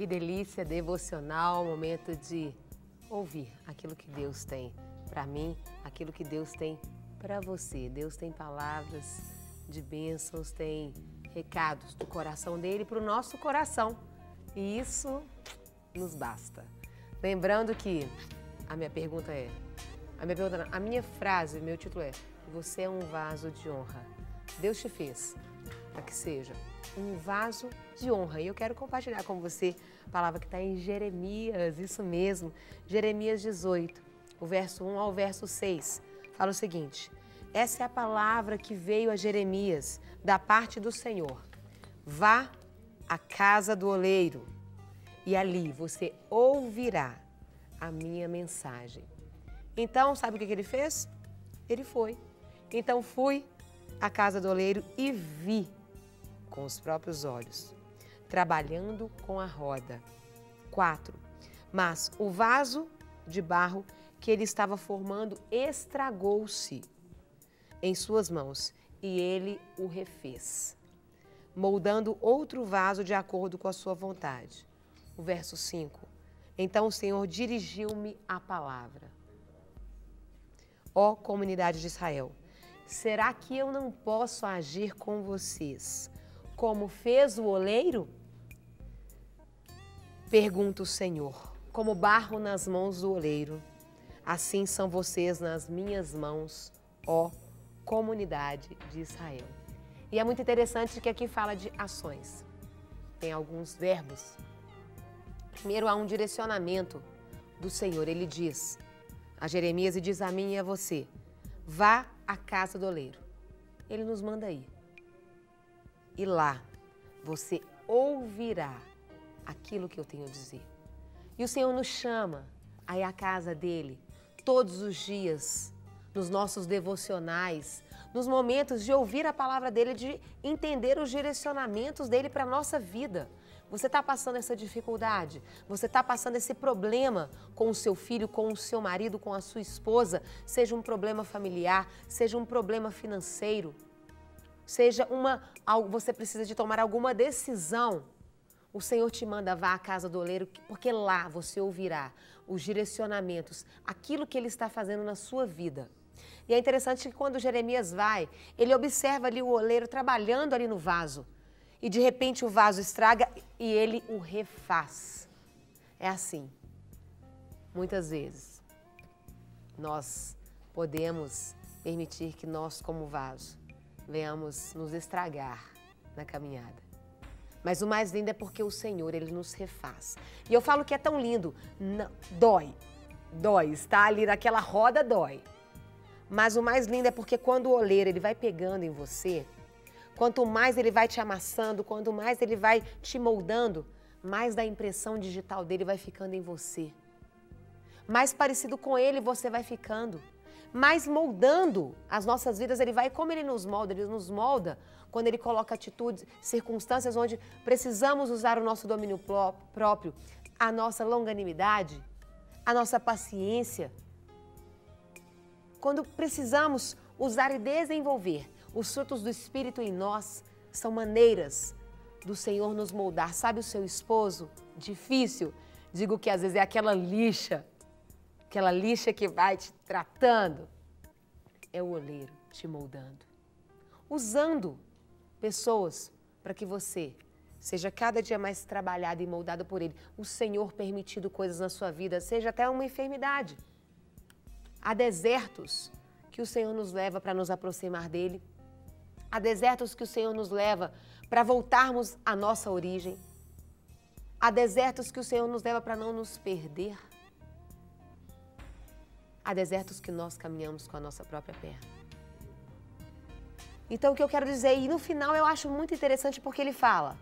delícia, devocional, momento de ouvir aquilo que Deus tem para mim, aquilo que Deus tem para você. Deus tem palavras de bênçãos, tem recados do coração dele para o nosso coração. E isso nos basta. Lembrando que a minha frase, meu título é: você é um vaso de honra. Deus te fez para que seja um vaso de honra. E eu quero compartilhar com você a palavra que está em Jeremias, isso mesmo, Jeremias 18, o verso 1 ao verso 6. Fala o seguinte: essa é a palavra que veio a Jeremias da parte do Senhor. Vá à casa do oleiro e ali você ouvirá a minha mensagem. Então, sabe o que ele fez? Ele foi. Então fui à casa do oleiro e vi com os próprios olhos, trabalhando com a roda. 4. Mas o vaso de barro que ele estava formando estragou-se em suas mãos e ele o refez, moldando outro vaso de acordo com a sua vontade. O verso 5. Então o Senhor dirigiu-me a palavra. Ó comunidade de Israel, será que eu não posso agir com vocês como fez o oleiro? Pergunta o Senhor. Como barro nas mãos do oleiro, assim são vocês nas minhas mãos, ó comunidade de Israel. E é muito interessante que aqui fala de ações. Tem alguns verbos. Primeiro há um direcionamento do Senhor. Ele diz a Jeremias e diz a mim e a você: vá à casa do oleiro. Ele nos manda ir. E lá você ouvirá aquilo que eu tenho a dizer. E o Senhor nos chama a ir à casa dele todos os dias, nos nossos devocionais, nos momentos de ouvir a palavra dele, de entender os direcionamentos dele para a nossa vida. Você está passando essa dificuldade? Você está passando esse problema com o seu filho, com o seu marido, com a sua esposa? Seja um problema familiar, seja um problema financeiro, seja você precisa de tomar alguma decisão. O Senhor te manda, vá à casa do oleiro, porque lá você ouvirá os direcionamentos, aquilo que ele está fazendo na sua vida. E é interessante que quando Jeremias vai, ele observa ali o oleiro trabalhando ali no vaso. E de repente o vaso estraga e ele o refaz. É assim. Muitas vezes nós podemos permitir que nós, como vaso, venhamos nos estragar na caminhada. Mas o mais lindo é porque o Senhor, ele nos refaz. E eu falo que é tão lindo. Não, dói. Está ali naquela roda, dói. Mas o mais lindo é porque quando o oleiro ele vai pegando em você, quanto mais ele vai te amassando, quanto mais ele vai te moldando, mais da impressão digital dele vai ficando em você. Mais parecido com ele você vai ficando. Mais moldando as nossas vidas, ele vai, como ele nos molda quando ele coloca atitudes, circunstâncias onde precisamos usar o nosso domínio próprio, a nossa longanimidade, a nossa paciência. Quando precisamos usar e desenvolver os frutos do Espírito em nós, são maneiras do Senhor nos moldar. Sabe o seu esposo? Difícil. Digo que às vezes é aquela lixa que vai te tratando. É o oleiro te moldando. Usando pessoas para que você seja cada dia mais trabalhado e moldado por ele. O Senhor permitindo coisas na sua vida, seja até uma enfermidade. Há desertos que o Senhor nos leva para nos aproximar dele. Há desertos que o Senhor nos leva para voltarmos à nossa origem. Há desertos que o Senhor nos leva para não nos perder. Há desertos que nós caminhamos com a nossa própria perna. Então, o que eu quero dizer, e no final eu acho muito interessante porque ele fala: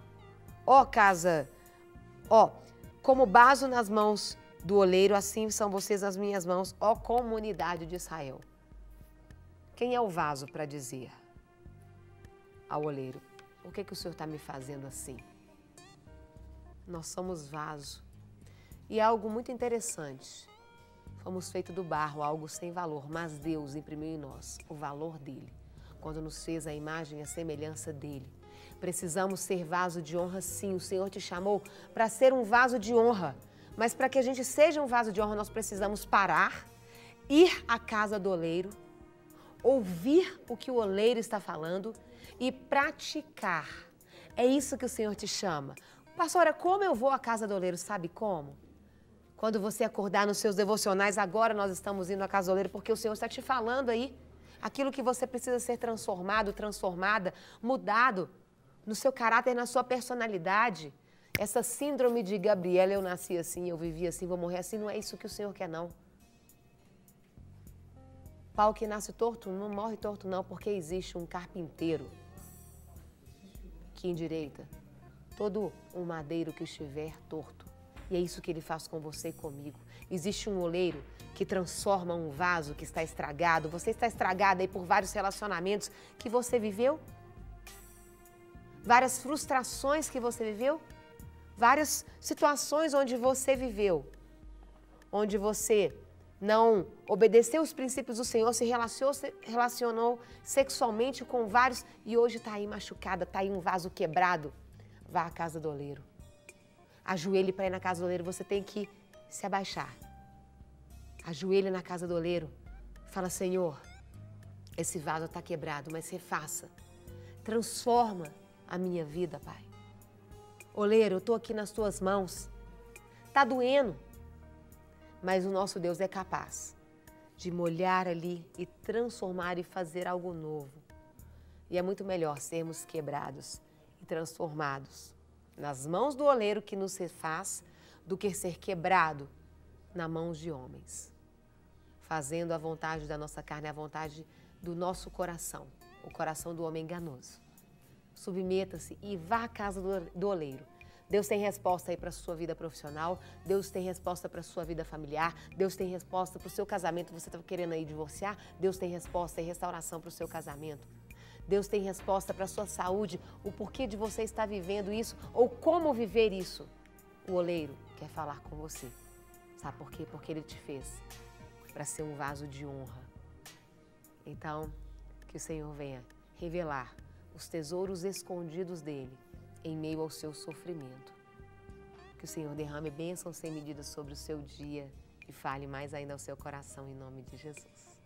como vaso nas mãos do oleiro, assim são vocês nas minhas mãos, ó comunidade de Israel. Quem é o vaso para dizer ao oleiro: por que o Senhor está me fazendo assim? Nós somos vaso. E é algo muito interessante. Fomos feitos do barro, algo sem valor, mas Deus imprimiu em nós o valor dele, quando nos fez a imagem e a semelhança dele. Precisamos ser vaso de honra, sim. O Senhor te chamou para ser um vaso de honra. Mas para que a gente seja um vaso de honra, nós precisamos parar, ir à casa do oleiro, ouvir o que o oleiro está falando e praticar. É isso que o Senhor te chama. Pastora, como eu vou à casa do oleiro? Sabe como? Quando você acordar nos seus devocionais, agora nós estamos indo à casa do oleiro, porque o Senhor está te falando aí aquilo que você precisa ser transformado, transformada, mudado no seu caráter, na sua personalidade. Essa síndrome de Gabriela, eu nasci assim, eu vivi assim, vou morrer assim, não é isso que o Senhor quer, não. Pau que nasce torto não morre torto, não, porque existe um carpinteiro que endireita todo um madeiro que estiver torto. E é isso que ele faz com você e comigo. Existe um oleiro que transforma um vaso que está estragado. Você está estragada aí por vários relacionamentos que você viveu? Várias frustrações que você viveu? Várias situações onde você viveu, onde você não obedeceu os princípios do Senhor, se relacionou sexualmente com vários e hoje está aí machucada, está aí um vaso quebrado. Vá à casa do oleiro. Ajoelhe para ir na casa do oleiro, você tem que se abaixar. Ajoelhe na casa do oleiro. Fala, Senhor, esse vaso está quebrado, mas refaça. Transforma a minha vida, Pai. Oleiro, eu estou aqui nas tuas mãos. Está doendo, mas o nosso Deus é capaz de molhar ali e transformar e fazer algo novo. E é muito melhor sermos quebrados e transformados nas mãos do oleiro que nos refaz do que ser quebrado nas mãos de homens, fazendo a vontade da nossa carne, a vontade do nosso coração, o coração do homem enganoso. Submeta-se e vá à casa do oleiro. Deus tem resposta aí para a sua vida profissional, Deus tem resposta para a sua vida familiar, Deus tem resposta para o seu casamento, você está querendo aí divorciar, Deus tem resposta e restauração para o seu casamento. Deus tem resposta para a sua saúde, o porquê de você estar vivendo isso ou como viver isso. O oleiro quer falar com você. Sabe por quê? Porque ele te fez para ser um vaso de honra. Então, que o Senhor venha revelar os tesouros escondidos dele em meio ao seu sofrimento. Que o Senhor derrame bênçãos sem medida sobre o seu dia e fale mais ainda ao seu coração em nome de Jesus.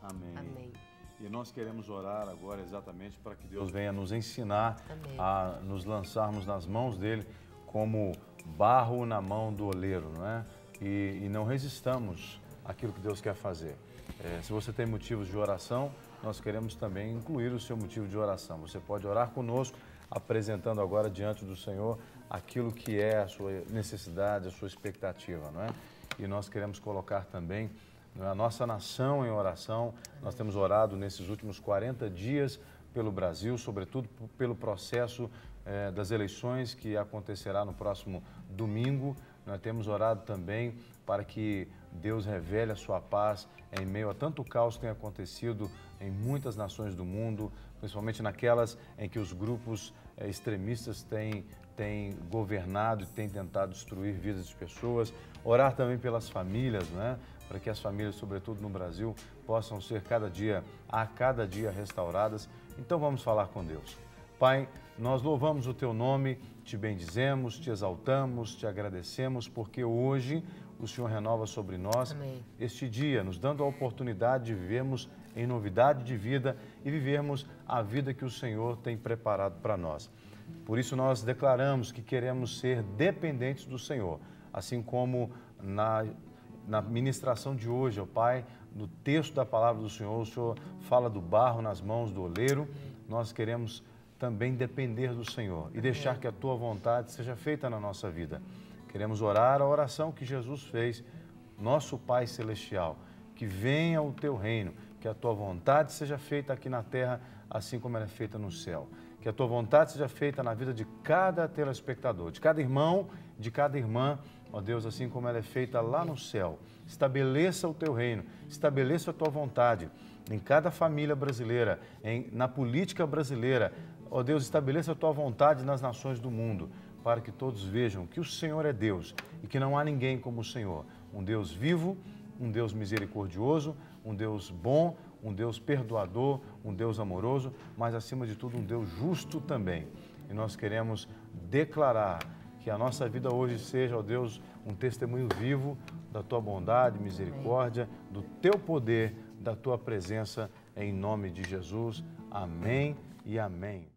Amém. Amém. E nós queremos orar agora exatamente para que Deus venha nos ensinar Amém. a nos lançarmos nas mãos dele como barro na mão do oleiro, não é? E não resistamos àquilo que Deus quer fazer. Se você tem motivos de oração, nós queremos também incluir o seu motivo de oração. Você pode orar conosco, apresentando agora diante do Senhor aquilo que é a sua necessidade, a sua expectativa, não é? E nós queremos colocar também a nossa nação em oração. Nós temos orado nesses últimos 40 dias pelo Brasil, sobretudo pelo processo das eleições que acontecerá no próximo domingo. Nós temos orado também para que Deus revele a sua paz em meio a tanto caos que tem acontecido em muitas nações do mundo, principalmente naquelas em que os grupos extremistas têm governado e têm tentado destruir vidas de pessoas. Orar também pelas famílias, né? Para que as famílias, sobretudo no Brasil, possam ser a cada dia restauradas. Então vamos falar com Deus. Pai, nós louvamos o Teu nome, Te bendizemos, Te exaltamos, Te agradecemos, porque hoje o Senhor renova sobre nós Amém. Este dia, nos dando a oportunidade de vivermos em novidade de vida e vivermos a vida que o Senhor tem preparado para nós. Por isso nós declaramos que queremos ser dependentes do Senhor, assim como na ministração de hoje, ó Pai, no texto da palavra do Senhor, o Senhor fala do barro nas mãos do oleiro. Nós queremos também depender do Senhor e deixar que a Tua vontade seja feita na nossa vida. Queremos orar a oração que Jesus fez, nosso Pai Celestial, que venha o Teu reino, que a Tua vontade seja feita aqui na terra, assim como ela é feita no céu. Que a Tua vontade seja feita na vida de cada telespectador, de cada irmão, de cada irmã, ó Deus, assim como ela é feita lá no céu. Estabeleça o Teu reino, estabeleça a Tua vontade em cada família brasileira, na política brasileira. Ó Deus, estabeleça a Tua vontade nas nações do mundo, para que todos vejam que o Senhor é Deus e que não há ninguém como o Senhor. Um Deus vivo, um Deus misericordioso, um Deus bom, um Deus perdoador, um Deus amoroso, mas acima de tudo um Deus justo também. E nós queremos declarar que a nossa vida hoje seja, ó Deus, um testemunho vivo da Tua bondade, misericórdia, do Teu poder, da Tua presença, em nome de Jesus. Amém e amém.